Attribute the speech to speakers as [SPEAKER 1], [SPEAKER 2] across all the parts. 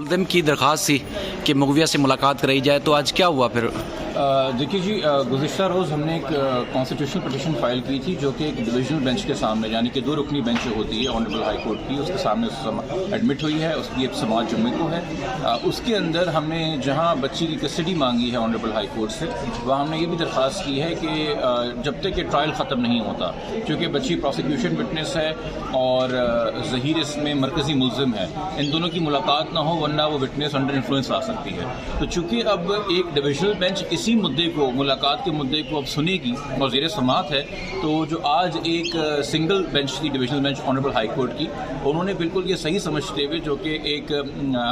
[SPEAKER 1] मुल्ज़िम की दरख्वास्त थी कि मुगविया से मुलाकात कराई जाए, तो आज क्या हुआ फिर?
[SPEAKER 2] देखिए जी, गुज़िश्ता रोज़ हमने एक कॉन्स्टिट्यूशनल पिटीशन फाइल की थी जो कि एक डिविजनल बेंच के सामने, यानी कि 2 रुकनी बेंच होती है ऑनरेबल हाई कोर्ट की, उसके सामने एडमिट हुई है। उसकी एक समाअत जुम्मे को है। उसके अंदर हमने जहां बच्ची की कस्टडी मांगी है ऑनरेबल हाई कोर्ट से, वहाँ हमने ये भी दरख्वास्त की है कि जब तक ये ट्रायल ख़त्म नहीं होता, क्योंकि बच्ची प्रोसिक्यूशन विटनेस है और ज़हीर इसमें मरकज़ी मुल्ज़िम है, इन दोनों की मुलाकात ना हो वरना वो विटनेस अंडर इन्फ्लुएंस आ सकती है। तो चूँकि अब एक डिविजनल बेंच इसी मुद्दे को, मुलाकात के मुद्दे को अब सुनेगी और ज़ेर समाअत है, तो जो आज एक सिंगल बेंच थी divisional bench honourable high court की, उन्होंने बिल्कुल ये सही समझते हुए, जो कि एक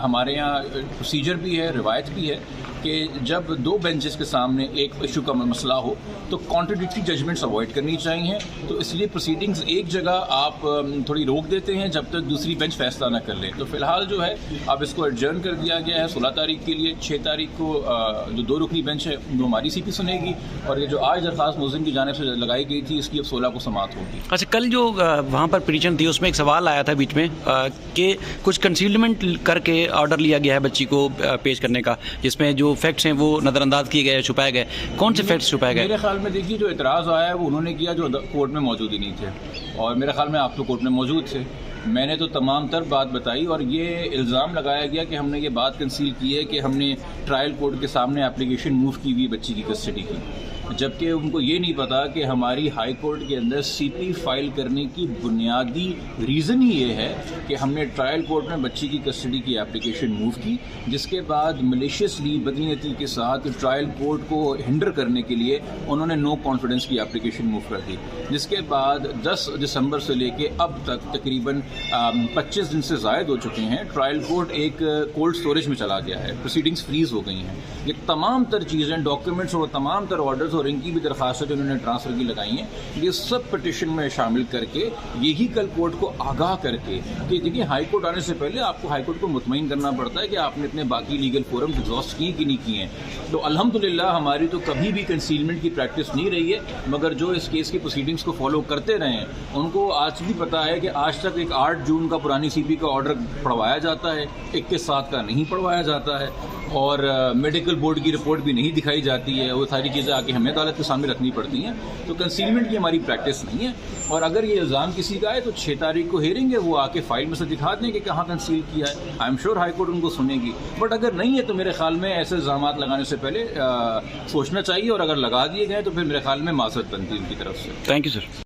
[SPEAKER 2] हमारे यहाँ प्रोसीजर भी है, रिवायत भी है, कि जब 2 बेंचेस के सामने एक इशू का मसला हो तो कॉन्ट्रडिक्टरी जजमेंट्स अवॉइड करनी चाहिए। तो इसलिए प्रोसीडिंग्स एक जगह आप थोड़ी रोक देते हैं जब तक दूसरी बेंच फैसला न कर ले। तो फिलहाल जो है अब इसको एडजर्न कर दिया गया है 16 तारीख के लिए। 6 तारीख को जो 2 रुकनी बेंच है वो हमारी सीपी सुनेगी, और ये जो आज दरख्वास्त मुल्ज़िम की जानिब से लगाई गई थी इसकी अब 16 को समाअत होगी।
[SPEAKER 1] अच्छा, कल जो वहाँ पर पिटीशन थी उसमें एक सवाल आया था बीच में कि कुछ कंसीलमेंट करके ऑर्डर लिया गया है बच्ची को पेश करने का, जिसमें जो फैक्ट्स हैं वो नज़रअंदाज किए गए, छुपाए गए। कौन से फैक्ट्स छुपाए गए?
[SPEAKER 2] मेरे ख्याल में देखिए, जो इतराज़ आया है वो उन्होंने किया जो कोर्ट में मौजूद ही नहीं थे, और मेरे ख्याल में आप तो कोर्ट में मौजूद थे। मैंने तो तमाम तर बात बताई, और ये इल्ज़ाम लगाया गया कि हमने ये बात कंसील की है कि हमने ट्रायल कोर्ट के सामने एप्लीकेशन मूव की हुई बच्ची की कस्टडी की, जबकि उनको ये नहीं पता कि हमारी हाई कोर्ट के अंदर सीपी फाइल करने की बुनियादी रीज़न ही ये है कि हमने ट्रायल कोर्ट में बच्ची की कस्टडी की एप्लीकेशन मूव की, जिसके बाद मलिशियसली बदनीयती के साथ ट्रायल कोर्ट को हिंडर करने के लिए उन्होंने नो कॉन्फिडेंस की एप्लीकेशन मूव कर दी, जिसके बाद 10 दिसंबर से लेके अब तक तकरीबन 25 दिन से ज़ायद हो चुके हैं। ट्रायल कोर्ट एक कोल्ड स्टोरेज में चला गया है, प्रोसीडिंग्स फ्रीज हो गई हैं। ये तमाम तर चीज़ें, डॉक्यूमेंट्स और तमाम तर ऑर्डर्स और इनकी भी दरख्वास्त जो उन्होंने ट्रांसफ़र की लगाई हैं, ये सब पिटिशन में शामिल करके यही कल कोर्ट को आगाह करके कि देखिए, हाई कोर्ट आने से पहले आपको हाई कोर्ट को मुतमईन करना पड़ता है कि आपने अपने बाकी लीगल फोरम्स एग्जॉस्ट किए कि नहीं किए हैं। तो अल्हम्दुलिल्लाह हमारी तो कभी भी कंसीलमेंट की प्रैक्टिस नहीं रही है, मगर जो इस केस की प्रोसीडिंग्स को फॉलो करते रहे हैं उनको आज भी पता है कि आज तक एक 8 जून का पुरानी सीपी का ऑर्डर पढ़वाया जाता है, 21/7 का नहीं पढ़वाया जाता है, और मेडिकल बोर्ड की रिपोर्ट भी नहीं दिखाई जाती है। वो सारी चीज़ें आके हमें अदालत के सामने रखनी पड़ती हैं। तो कंसीलमेंट की हमारी प्रैक्टिस नहीं है, और अगर ये इल्ज़ाम किसी का है तो 6 तारीख को हेयरिंग है, वो आके फाइल में से दिखा दें कि कहाँ कंसील किया है। I am sure high court उनको सुनेगी, बट अगर नहीं है तो मेरे ख्याल में ऐसे इल्ज़ाम लगाने से पहले सोचना चाहिए, और अगर लगा दिए गए तो फिर मेरे ख्याल में माज़रत बनती है उनकी तरफ से।
[SPEAKER 1] Thank you sir.